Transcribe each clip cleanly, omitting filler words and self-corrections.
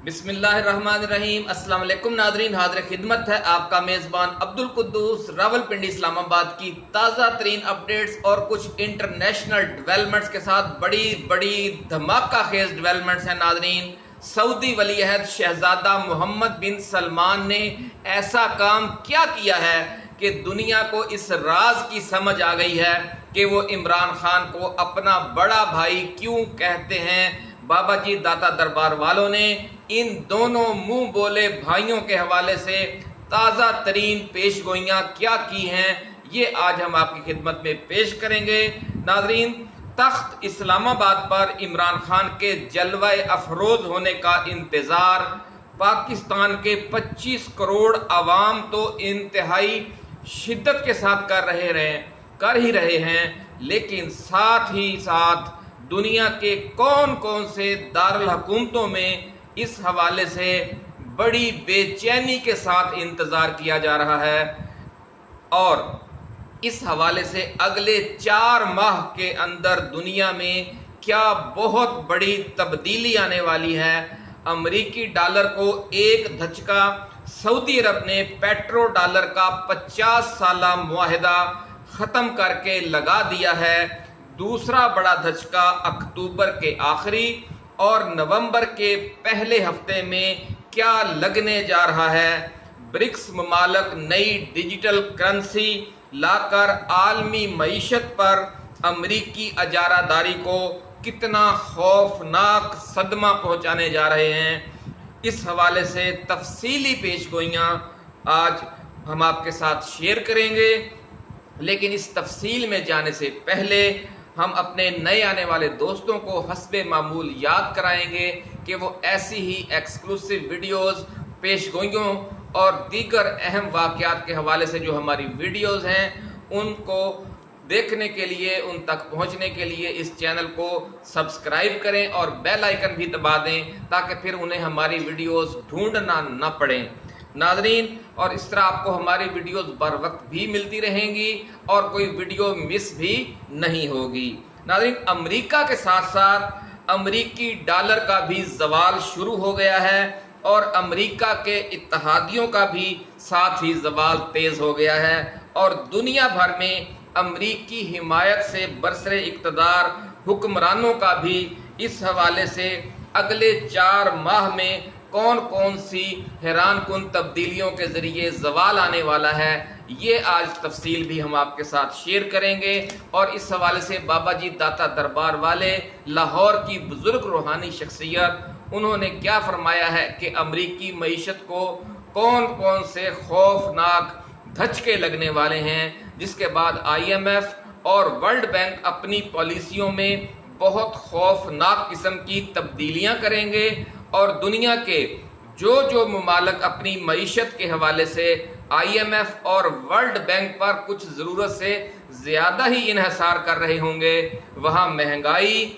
बिस्मिल्लाहिर्रहमानिर्रहीम। अस्सलाम वालेकुम नादरीन, हाजिर खिदमत है आपका मेज़बान अब्दुल कुद्दूस रावलपिंडी इस्लामाबाद की ताज़ा तरीन अपडेट्स और कुछ इंटरनेशनल डेवलपमेंट्स के साथ बड़ी बड़ी धमाका खेज डेवलपमेंट्स हैं नादरीन। सऊदी वली अहद शहजादा मोहम्मद बिन सलमान ने ऐसा काम क्या किया है कि दुनिया को इस राज की समझ आ गई है कि वो इमरान खान को अपना बड़ा भाई क्यों कहते हैं। बाबा जी दाता दरबार वालों ने इन दोनों मुंह बोले भाइयों के हवाले से ताज़ा तरीन पेशगोइयाँ क्या की हैं, ये आज हम आपकी खिदमत में पेश करेंगे। नाजरीन, तख्त इस्लामाबाद पर इमरान खान के जलवा अफरोज होने का इंतज़ार पाकिस्तान के 25 करोड़ आवाम तो इंतहाई शिद्दत के साथ कर ही रहे हैं, लेकिन साथ ही साथ दुनिया के कौन कौन से दारुल हुकूमतों में इस हवाले से बड़ी बेचैनी के साथ इंतज़ार किया जा रहा है। और इस हवाले से अगले 4 माह के अंदर दुनिया में क्या बहुत बड़ी तब्दीली आने वाली है। अमरीकी डॉलर को एक धचका सऊदी अरब ने पेट्रो डॉलर का 50 साला मुआहदा ख़त्म करके लगा दिया है। दूसरा बड़ा धचका अक्टूबर के आखिरी और नवंबर के पहले हफ्ते में क्या लगने जा रहा है। ब्रिक्स ममालक नई डिजिटल करेंसी लाकर आलमी मईशत पर अमरीकी अजारादारी को कितना खौफनाक सदमा पहुंचाने जा रहे हैं, इस हवाले से तफसीली पेशगोइयाँ आज हम आपके साथ शेयर करेंगे। लेकिन इस तफसील में जाने से पहले हम अपने नए आने वाले दोस्तों को हस्बे मामूल याद कराएंगे कि वो ऐसी ही एक्सक्लूसिव वीडियोस, पेशगोइयों और दीगर अहम वाक़यात के हवाले से जो हमारी वीडियोस हैं उनको देखने के लिए, उन तक पहुंचने के लिए इस चैनल को सब्सक्राइब करें और बेल आइकन भी दबा दें ताकि फिर उन्हें हमारी वीडियोस ढूंढना न पड़े नाजरीन। और इस तरह आपको हमारी वीडियोस बर वक्त भी मिलती रहेंगी और कोई वीडियो मिस भी नहीं होगी। नाजरीन, अमेरिका के साथ साथ अमरीकी डॉलर का भी ज़वाल शुरू हो गया है और अमेरिका के इत्तहादियों का भी साथ ही ज़वाल तेज़ हो गया है और दुनिया भर में अमरीकी हिमायत से बरसरे इक़्तिदार हुक्मरानों का भी इस हवाले से अगले 4 माह में कौन कौन सी हैरान कुन तब्दीलियों के ज़रिए ज़वाल आने वाला है, ये आज तफसील भी हम आपके साथ शेयर करेंगे। और इस हवाले से बाबा जी दाता दरबार वाले लाहौर की बुज़ुर्ग रूहानी शख्सियत, उन्होंने क्या फरमाया है कि अमरीकी मईशत को कौन कौन से खौफनाक धचके लगने वाले हैं, जिसके बाद IMF और वर्ल्ड बैंक अपनी पॉलिसियों में बहुत खौफनाक किस्म की तब्दीलियां करेंगे और दुनिया के जो ममालक अपनी मईशत के हवाले से IMF और वर्ल्ड बैंक पर कुछ ज़रूरत से ज़्यादा ही इन्हिसार कर रहे होंगे, वहाँ महंगाई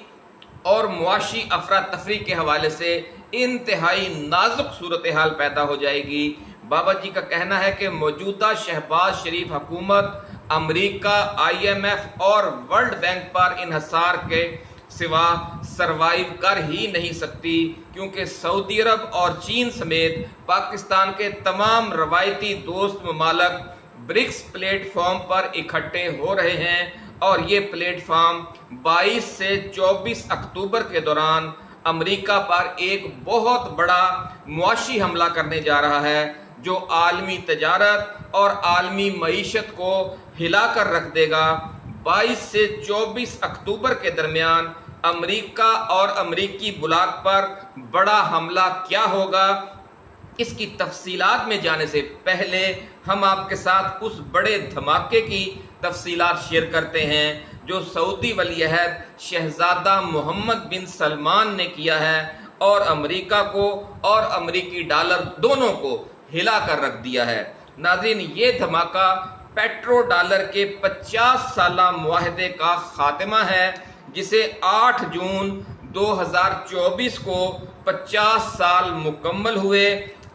और मुआशी अफरा तफरी के हवाले से इंतहाई नाजुक सूरत हाल पैदा हो जाएगी। बाबा जी का कहना है कि मौजूदा शहबाज शरीफ हुकूमत अमरीका, IMF और वर्ल्ड बैंक पर इन्हिसार के सिवा सरवाइव कर ही नहीं सकती, क्योंकि सऊदी अरब और चीन समेत पाकिस्तान के तमाम रवायती दोस्त ममालक ब्रिक्स प्लेटफॉर्म पर इकट्ठे हो रहे हैं और ये प्लेटफॉर्म 22 से 24 अक्टूबर के दौरान अमेरिका पर एक बहुत बड़ा मुआशी हमला करने जा रहा है जो आलमी तजारत और आलमी मईशत को हिला कर रख देगा। 22 से 24 अक्टूबर के दरमियान अमेरिका और अमेरिकी बुलाक पर बड़ा हमला क्या होगा, इसकी तफसीलात में जाने से पहले हम आपके साथ उस बड़े धमाके की तफसीलात शेयर करते हैं जो सऊदी वली अहद शहजादा मोहम्मद बिन सलमान ने किया है और अमेरिका को और अमेरिकी डॉलर दोनों को हिला कर रख दिया है। नाज़रीन, ये धमाका पेट्रो डॉलर के 50 साला मुआहदे का खात्मा है, जिसे 8 जून 2024 को 50 साल मुकम्मल हुए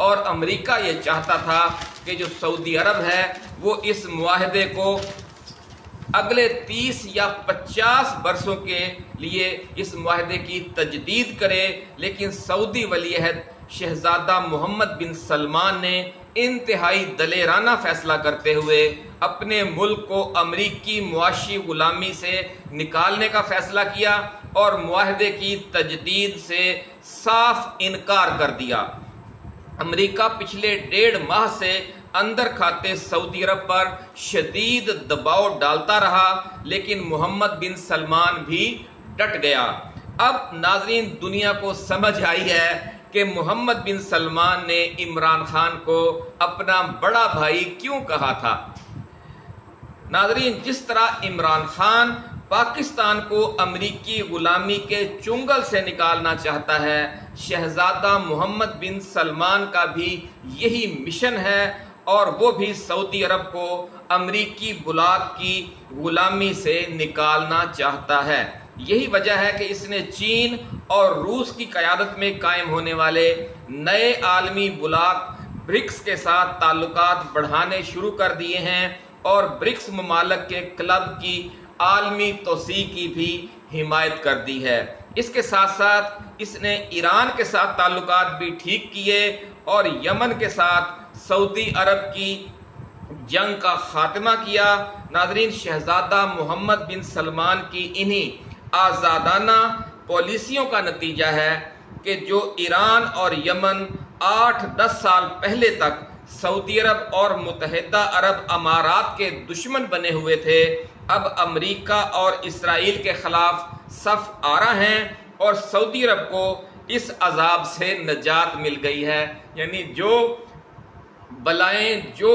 और अमेरिका ये चाहता था कि जो सऊदी अरब है वो इस मुआहदे को अगले 30 या 50 बरसों के लिए इस मुआहदे की तजदीद करे, लेकिन सऊदी वली अहद शहजादा मोहम्मद बिन सलमान ने इंतहाई दलेराना फैसला करते हुए अपने मुल्क को अमरीकी मुआशी गुलामी से निकालने का फैसला किया और मुआहदे की तजदीद से साफ इनकार कर दिया। अमेरिका पिछले 1.5 माह से अंदर खाते सऊदी अरब पर शदीद दबाव डालता रहा, लेकिन मोहम्मद बिन सलमान भी डट गया। अब नाज़रीन, दुनिया को समझ आई है कि मोहम्मद बिन सलमान ने इमरान खान को अपना बड़ा भाई क्यों कहा था। नाज़रीन, जिस तरह इमरान खान पाकिस्तान को अमरीकी गुलामी के चुंगल से निकालना चाहता है, शहजादा मोहम्मद बिन सलमान का भी यही मिशन है और वो भी सऊदी अरब को अमरीकी बुलाग की गुलामी से निकालना चाहता है। यही वजह है कि इसने चीन और रूस की क़यादत में कायम होने वाले नए आलमी बुलाग ब्रिक्स के साथ ताल्लुकात बढ़ाने शुरू कर दिए हैं और ब्रिक्स ममालिक के क्लब की आलमी तोसी की भी हिमायत कर दी है। इसके साथ साथ इसने ईरान के साथ ताल्लुकात भी ठीक किए और यमन के साथ सऊदी अरब की जंग का खात्मा किया। नाज़रीन, शहजादा मोहम्मद बिन सलमान की इन्हीं आज़ादाना पॉलिसियों का नतीजा है कि जो ईरान और यमन 8-10 साल पहले तक सऊदी अरब और मुत्तहिदा अरब अमारात के दुश्मन बने हुए थे, अब अमेरिका और इसराइल के खिलाफ सफ आरा हैं और सऊदी अरब को इस अजाब से नजात मिल गई है। यानी जो बलाएं, जो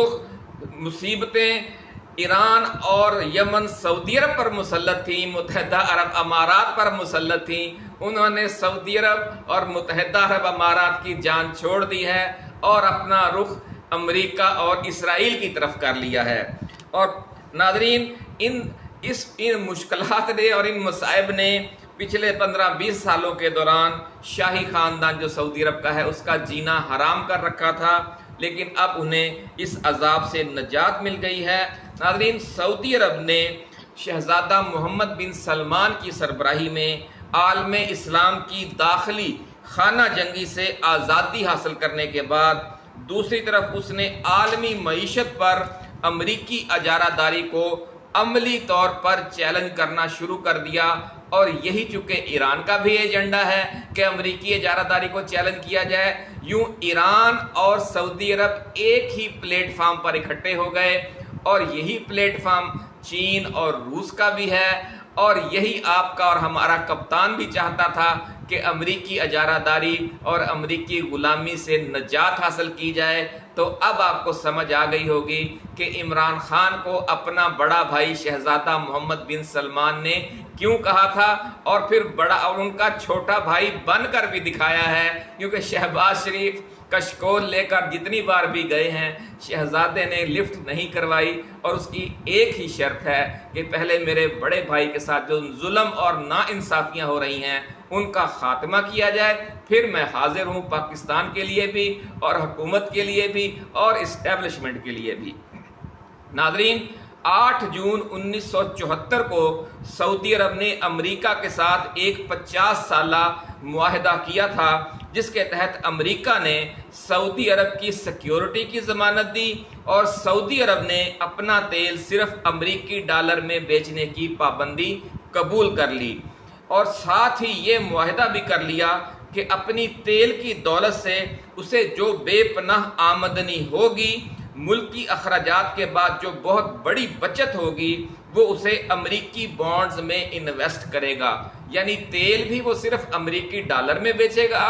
मुसीबतें ईरान और यमन सऊदी अरब पर मुसल्लत थी, मुत्तहिदा अरब अमारात पर मुसल्लत थी, उन्होंने सऊदी अरब और मुत्तहिदा अरब अमारात की जान छोड़ दी है और अपना रुख अमेरिका और इसराइल की तरफ कर लिया है। और नाज़रीन, इन मुश्किलात ने और इन मसाइब ने पिछले 15-20 सालों के दौरान शाही ख़ानदान जो सऊदी अरब का है उसका जीना हराम कर रखा था, लेकिन अब उन्हें इस अजाब से नजात मिल गई है। नाज़रीन, सऊदी अरब ने शहजादा मोहम्मद बिन सलमान की सरबराही में आलम इस्लाम की दाखिली खाना जंगी से आज़ादी हासिल करने के बाद दूसरी तरफ उसने आलमी मईशत पर अमरीकी अजारादारी को अमली तौर पर चैलेंज करना शुरू कर दिया और यही चूँकि ईरान का भी एजेंडा है कि अमरीकी अजारादारी को चैलेंज किया जाए, यूं ईरान और सऊदी अरब एक ही प्लेटफार्म पर इकट्ठे हो गए और यही प्लेटफार्म चीन और रूस का भी है और यही आपका और हमारा कप्तान भी चाहता था कि अमरीकी अजारादारी और अमरीकी गुलामी से नजात हासिल की जाए। तो अब आपको समझ आ गई होगी कि इमरान खान को अपना बड़ा भाई शहजादा मोहम्मद बिन सलमान ने क्यों कहा था और फिर बड़ा और उनका छोटा भाई बनकर भी दिखाया है, क्योंकि शहबाज शरीफ कशकोल लेकर जितनी बार भी गए हैं शहजादे ने लिफ्ट नहीं करवाई और उसकी एक ही शर्त है कि पहले मेरे बड़े भाई के साथ जो जुल्म और नाइंसाफियां हो रही हैं उनका खात्मा किया जाए, फिर मैं हाजिर हूँ पाकिस्तान के लिए भी और हुकूमत के लिए भी और इस्टेब्लिशमेंट के लिए भी। नाज़रीन, 8 जून 1974 को सऊदी अरब ने अमेरिका के साथ एक 50 साला मुआहदा किया था, जिसके तहत अमेरिका ने सऊदी अरब की सिक्योरिटी की ज़मानत दी और सऊदी अरब ने अपना तेल सिर्फ अमेरिकी डॉलर में बेचने की पाबंदी कबूल कर ली और साथ ही ये मुआहदा भी कर लिया कि अपनी तेल की दौलत से उसे जो बेपनाह आमदनी होगी, मुल्की अखराजात के बाद जो बहुत बड़ी बचत होगी, वो उसे अमरीकी बॉन्ड्स में इन्वेस्ट करेगा। यानी तेल भी वो सिर्फ अमरीकी डॉलर में बेचेगा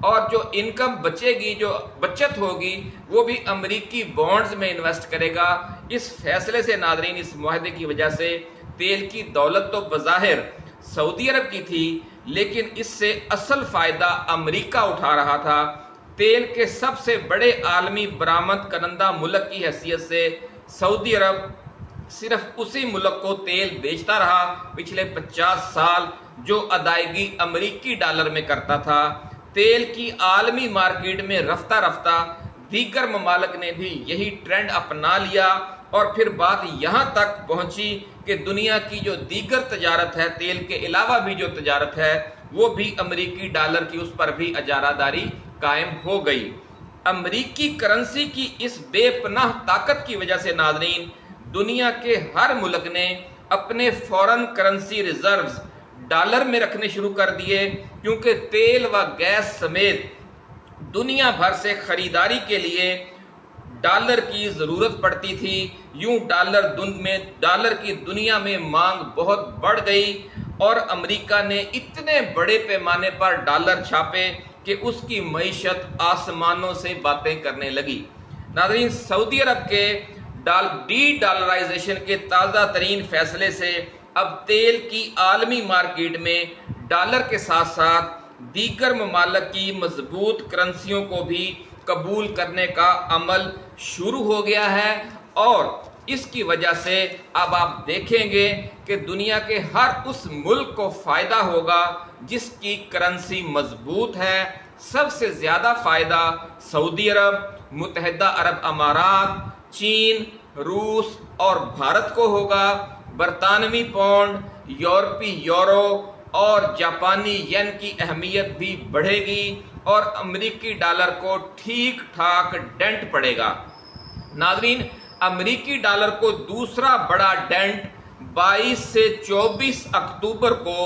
और जो इनकम बचेगी, जो बचत होगी, वो भी अमरीकी बॉन्ड्स में इन्वेस्ट करेगा। इस फैसले से नाज़रीन, इस मुआहदे की वजह से तेल की दौलत तो बज़ाहिर सऊदी अरब की थी, लेकिन इससे असल फ़ायदा अमरीका उठा रहा था। तेल के सबसे बड़े आलमी बरामद करंदा मुल्क की हैसियत से सऊदी अरब सिर्फ उसी मुल्क को तेल बेचता रहा पिछले 50 साल जो अदायगी अमरीकी डॉलर में करता था। तेल की आलमी मार्केट में रफ्ता रफ्ता दीगर ममालिक ने भी यही ट्रेंड अपना लिया और फिर बात यहाँ तक पहुँची कि दुनिया की जो दीगर तजारत है, तेल के अलावा भी जो तजारत है, वो भी अमरीकी डॉलर की उस पर भी अजारादारी कायम हो गई। अमरीकी करेंसी की इस बेपनाह ताकत की वजह से नाज़रीन, दुनिया के हर मुल्क ने अपने फॉरेन करेंसी रिजर्व्स डॉलर में रखने शुरू कर दिए, क्योंकि तेल व गैस समेत दुनिया भर से खरीदारी के लिए डॉलर की ज़रूरत पड़ती थी। यूं डॉलर की दुनिया में मांग बहुत बढ़ गई और अमेरिका ने इतने बड़े पैमाने पर डॉलर छापे कि उसकी मईशत आसमानों से बातें करने लगी। नाज़रीन, सऊदी अरब के डी डॉलराइजेशन के ताज़ा तरीन फैसले से अब तेल की आलमी मार्केट में डॉलर के साथ साथ दीगर ममालिक की मजबूत करेंसियों को भी कबूल करने का अमल शुरू हो गया है। और इसकी वजह से अब आप देखेंगे कि दुनिया के हर उस मुल्क को फ़ायदा होगा जिसकी करेंसी मजबूत है। सबसे ज़्यादा फ़ायदा सऊदी अरब, मुत्तहिदा अरब अमारात, चीन, रूस और भारत को होगा। बरतानवी पौंड, यूरोपी यूरो और जापानी येन की अहमियत भी बढ़ेगी और अमेरिकी डॉलर को ठीक ठाक डेंट पड़ेगा। नाज़रीन, अमेरिकी डॉलर को दूसरा बड़ा डेंट 22 से 24 अक्टूबर को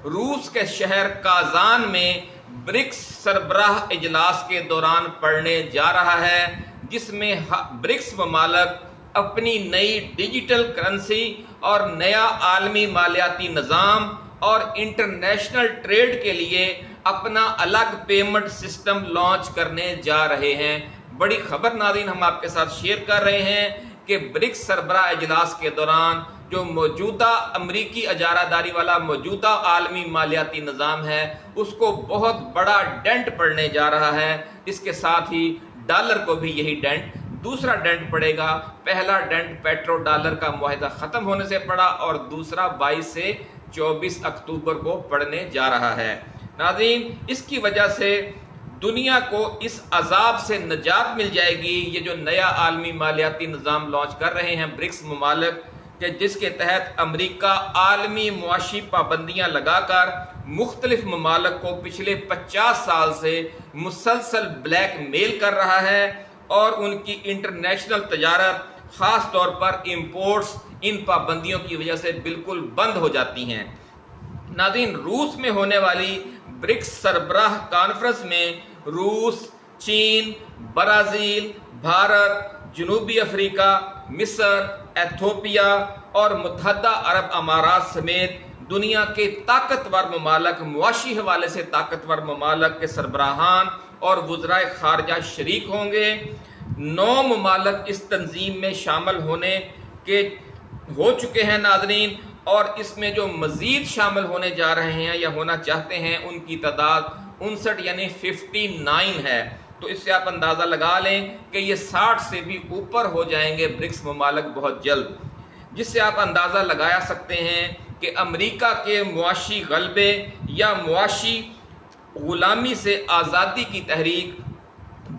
रूस के शहर काजान में ब्रिक्स सरबराह इजलास के दौरान पड़ने जा रहा है, जिसमें ब्रिक्स ममालिक अपनी नई डिजिटल करेंसी और नया आलमी मालियाती निज़ाम और इंटरनेशनल ट्रेड के लिए अपना अलग पेमेंट सिस्टम लॉन्च करने जा रहे हैं। बड़ी खबर नाज़रीन हम आपके साथ शेयर कर रहे हैं कि ब्रिक्स सरबराह इजलास के दौरान जो मौजूदा अमरीकी अजारादारी वाला मौजूदा आलमी मालियाती निज़ाम है उसको बहुत बड़ा डेंट पड़ने जा रहा है। इसके साथ ही डॉलर को भी यही डेंट, दूसरा डेंट पड़ेगा। पहला डेंट पेट्रो डॉलर का मुआहदा ख़त्म होने से पड़ा और दूसरा 22 से 24 अक्टूबर को पड़ने जा रहा है। नाज़रीन, इसकी वजह से दुनिया को इस अजाब से निजात मिल जाएगी। ये जो नया आलमी मालियाती निज़ाम लॉन्च कर रहे हैं ब्रिक्स ममालिक के, जिसके तहत अमेरिका आलमी मुआशी पाबंदियाँ लगाकर मुख्तलिफ ममालिक को पिछले 50 साल से मुसलसल ब्लैक मेल कर रहा है और उनकी इंटरनेशनल तजारत ख़ास तौर पर इम्पोर्ट्स इन पाबंदियों की वजह से बिल्कुल बंद हो जाती हैं। नाज़रीन, रूस में होने वाली ब्रिक्स सरबराह कॉन्फ्रेंस में रूस, चीन, ब्राज़ील, भारत, जनूबी अफ्रीका, मिस्र, एथोपिया और मुत्तहिदा अरब अमारात समेत दुनिया के ताकतवर ममालिक, मुआशी हवाले से ताकतवर ममालिक के सरबराहान और वज़राए ख़ारजा शरीक होंगे। 9 ममालिक इस तंजीम में शामिल होने के हो चुके हैं नाज़रीन, और इसमें जो मज़ीद शामिल होने जा रहे हैं या होना चाहते हैं उनकी तादाद 59 यानी 59 है। तो इससे आप अंदाज़ा लगा लें कि ये 60 से भी ऊपर हो जाएंगे ब्रिक्स ममालिक बहुत जल्द, जिससे आप अंदाज़ा लगा सकते हैं कि अमेरिका के मुआशी गलबे या मुआशी ग़ुलामी से आज़ादी की तहरीक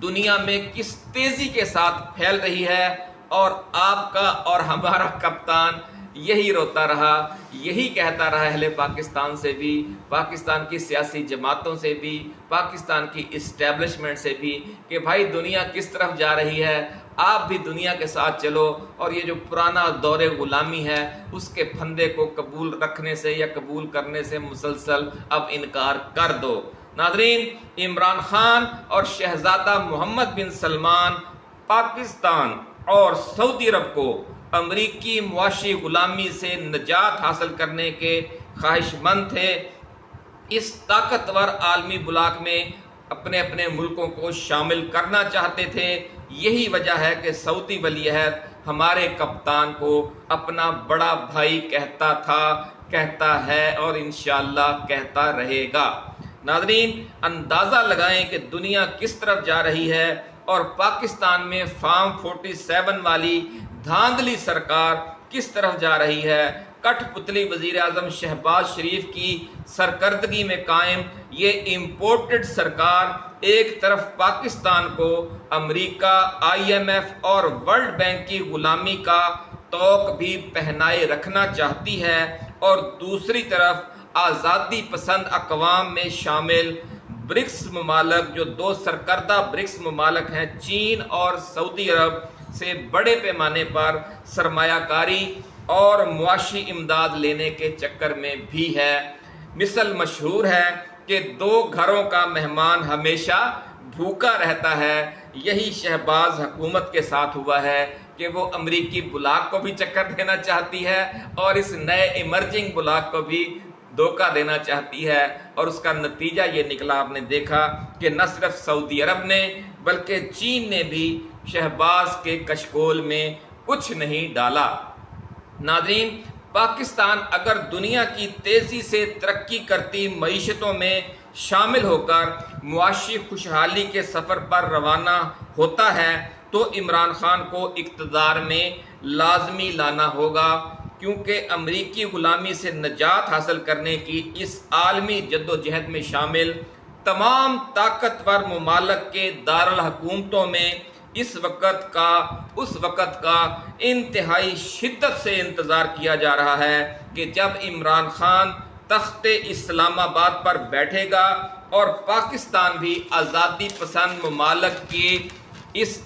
दुनिया में किस तेज़ी के साथ फैल रही है। और आपका और हमारा कप्तान यही रोता रहा, यही कहता रहा अहले पाकिस्तान से भी, पाकिस्तान की सियासी जमातों से भी, पाकिस्तान की इस्टेब्लिशमेंट से भी कि भाई दुनिया किस तरफ जा रही है, आप भी दुनिया के साथ चलो और ये जो पुराना दौरे ग़ुलामी है उसके फंदे को कबूल रखने से या कबूल करने से मुसलसल अब इनकार कर दो। नाज़रीन, इमरान खान और शहज़ादा मोहम्मद बिन सलमान पाकिस्तान और सऊदी अरब को अमरीकी मुआशी ग़ुलामी से निजात हासिल करने के ख्वाहिशमंद थे। इस ताकतवर आलमी ब्लॉक में अपने अपने मुल्कों को शामिल करना चाहते थे। यही वजह है कि सऊदी वलीअहद हमारे कप्तान को अपना बड़ा भाई कहता था, कहता है और इंशाअल्लाह कहता रहेगा। नाज़रीन, अंदाज़ा लगाएं कि दुनिया किस तरफ जा रही है और पाकिस्तान में फार्म 47 वाली धांधली सरकार किस तरफ जा रही है। कठपुतली वज़ीर आज़म शहबाज शरीफ की सरकर्दगी में कायम ये इम्पोर्टेड सरकार एक तरफ पाकिस्तान को अमेरिका, IMF और वर्ल्ड बैंक की ग़ुलामी का तौक भी पहनाए रखना चाहती है और दूसरी तरफ आज़ादी पसंद अक़वाम में शामिल ब्रिक्स ममालक, जो दो सरकर्दा ब्रिक्स ममालक हैं चीन और सऊदी अरब, से बड़े पैमाने पर सरमायाकारी और मुआशी इमदाद लेने के चक्कर में भी है। मिसल मशहूर है कि दो घरों का मेहमान हमेशा भूखा रहता है। यही शहबाज हुकूमत के साथ हुआ है कि वो अमरीकी बुलाक को भी चक्कर देना चाहती है और इस नए इमर्जिंग बुलाक को भी धोखा देना चाहती है, और उसका नतीजा ये निकला, आपने देखा कि न सिर्फ सऊदी अरब ने बल्कि चीन ने भी शहबाज के कशकोल में कुछ नहीं डाला। नाज़रीन, पाकिस्तान अगर दुनिया की तेज़ी से तरक्की करती मईशतों में शामिल होकर मुआशी खुशहाली के सफ़र पर रवाना होता है तो इमरान खान को इक़्तिदार में लाजमी लाना होगा, क्योंकि अमरीकी ग़ुलामी से नजात हासिल करने की इस आलमी जद्दोजहद में शामिल तमाम ताकतवर ममालिक के दारुल हुकूमतों में इस उस वक़्त का इंतहाई शिद्दत से इंतज़ार किया जा रहा है कि जब इमरान खान तख्ते इस्लामाबाद पर बैठेगा और पाकिस्तान भी आज़ादी पसंद ममालिक के इस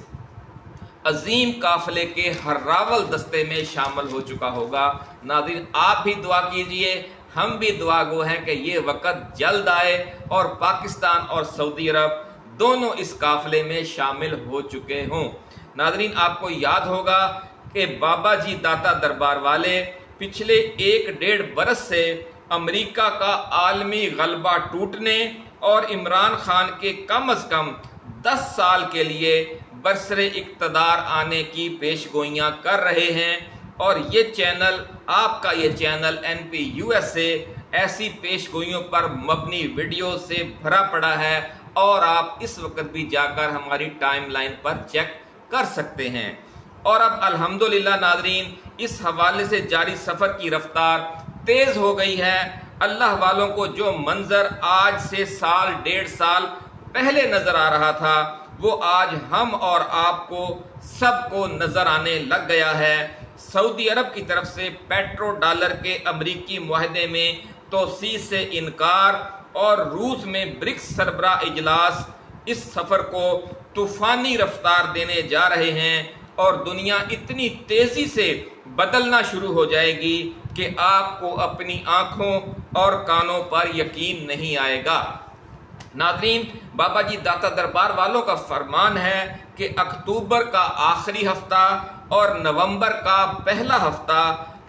अजीम काफ़िले के हर्रावल दस्ते में शामिल हो चुका होगा। नाज़रीन, आप भी दुआ कीजिए, हम भी दुआ गो हैं कि ये वक़्त जल्द आए और पाकिस्तान और सऊदी अरब दोनों इस काफ़िले में शामिल हो चुके हों। नाज़रीन, आपको याद होगा कि बाबा जी दाता दरबार वाले पिछले 1-1.5 बरस से अमेरिका का आलमी गलबा टूटने और इमरान खान के कम अज़ कम 10 साल के लिए बरसरे इक़्तिदार आने की पेशगोइयाँ कर रहे हैं, और ये चैनल, आपका ये चैनल NPUSA ऐसी पेशगोइयों पर मबनी वीडियो से भरा पड़ा है, और आप इस वक्त भी जाकर हमारी टाइमलाइन पर चेक कर सकते हैं। और अब अल्हम्दुलिल्लाह नाज़रीन, इस हवाले से जारी सफ़र की रफ्तार तेज़ हो गई है। अल्लाह वालों को जो मंज़र आज से 1.5 साल पहले नज़र आ रहा था, वो आज हम और आपको सबको नज़र आने लग गया है। सऊदी अरब की तरफ से पेट्रो डॉलर के अमरीकी मुआहदे में तोसी से इनकार और रूस में ब्रिक्स सरबराह इजलास इस सफ़र को तूफ़ानी रफ्तार देने जा रहे हैं, और दुनिया इतनी तेज़ी से बदलना शुरू हो जाएगी कि आपको अपनी आँखों और कानों पर यकीन नहीं आएगा। नाज़रीन, बाबा जी दाता दरबार वालों का फरमान है कि अक्टूबर का आखिरी हफ्ता और नवंबर का पहला हफ्ता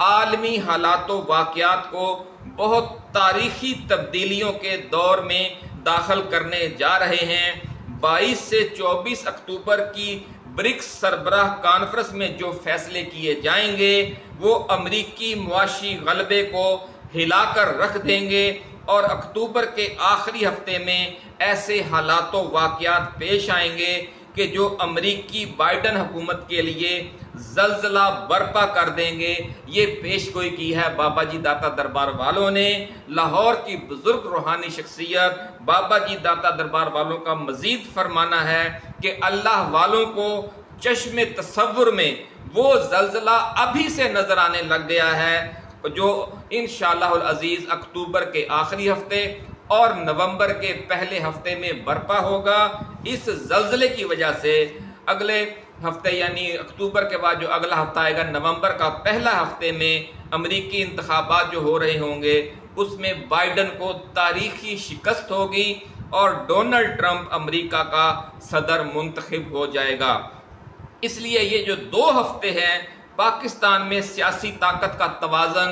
आलमी हालातों वाक़यात को बहुत तारीख़ी तब्दीलियों के दौर में दाखिल करने जा रहे हैं। 22 से 24 अक्टूबर की ब्रिक्स सरबराह कॉन्फ्रेंस में जो फैसले किए जाएंगे वो अमरीकी मुआशी गलबे को हिलाकर रख देंगे, और अक्टूबर के आखिरी हफ्ते में ऐसे हालातों वाक़यात पेश आएंगे कि जो अमरीकी बाइडन हुकूमत के लिए ज़लज़ला बर्पा कर देंगे। ये पेशगोई की है बाबा जी दाता दरबार वालों ने। लाहौर की बुजुर्ग रूहानी शख्सियत बाबा जी दाता दरबार वालों का मज़ीद फरमाना है कि अल्लाह वालों को चश्मे तसव्वुर में वो ज़लज़ला अभी से नज़र आने लग गया है जो इंशाअल्लाहुल अज़ीज़ अक्टूबर के आखिरी हफ्ते और नवंबर के पहले हफ्ते में बर्पा होगा। इस ज़लज़ले की वजह से अगले हफ्ते यानी अक्टूबर के बाद जो अगला हफ्ता आएगा, नवंबर का पहला हफ्ते में अमरीकी इंतखाबात जो हो रहे होंगे उसमें बाइडन को तारीखी शिकस्त होगी और डोनाल्ड ट्रंप अमरीका का सदर मुंतखब हो जाएगा। इसलिए ये जो 2 हफ्ते हैं पाकिस्तान में सियासी ताकत का तवाज़न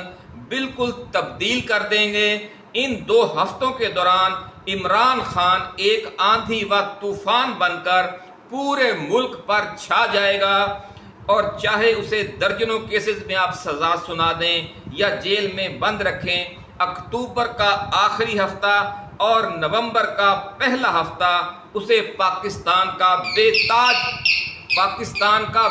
बिल्कुल तब्दील कर देंगे। इन 2 हफ्तों के दौरान इमरान खान एक आंधी व तूफान बनकर पूरे मुल्क पर छा जाएगा, और चाहे उसे दर्जनों केसेस में आप सजा सुना दें या जेल में बंद रखें, अक्टूबर का आखिरी हफ्ता और नवंबर का पहला हफ्ता उसे पाकिस्तान का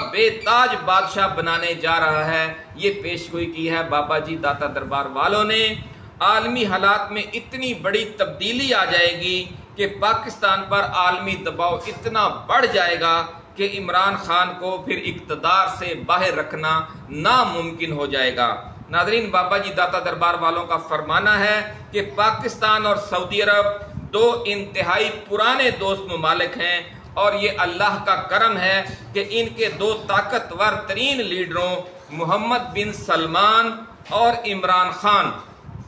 बेताज बादशाह बनाने जा रहा है। ये पेशगोई की है बाबा जी दाता दरबार वालों ने। आलमी हालात में इतनी बड़ी तब्दीली आ जाएगी कि पाकिस्तान पर आलमी दबाव इतना बढ़ जाएगा कि इमरान खान को फिर इक़्तिदार से बाहर रखना नामुमकिन हो जाएगा। नाज़रीन, बाबा जी दाता दरबार वालों का फरमाना है कि पाकिस्तान और सऊदी अरब दो इंतहाई पुराने दोस्त ममालिक हैं और ये अल्लाह का करम है कि इनके दो ताकतवर तरीन लीडरों मोहम्मद बिन सलमान और इमरान खान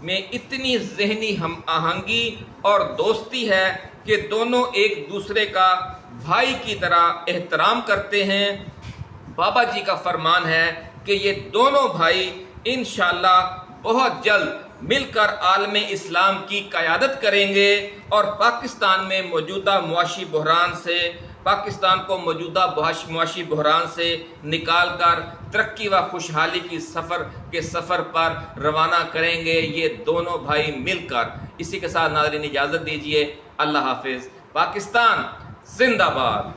में इतनी ज़हनी हम आहंगी और दोस्ती है कि दोनों एक दूसरे का भाई की तरह एहतराम करते हैं। बाबा जी का फरमान है कि ये दोनों भाई इंशाअल्लाह बहुत जल्द मिलकर आलम इस्लाम की क़यादत करेंगे और पाकिस्तान में मौजूदा मुआशी बहरान से पाकिस्तान को मौजूदा मुआशी बहरान से निकाल कर तरक्की व खुशहाली की सफ़र पर रवाना करेंगे ये दोनों भाई मिलकर। इसी के साथ नाज़रीन इजाज़त दीजिए, अल्लाह हाफिज़। पाकिस्तान जिंदाबाद।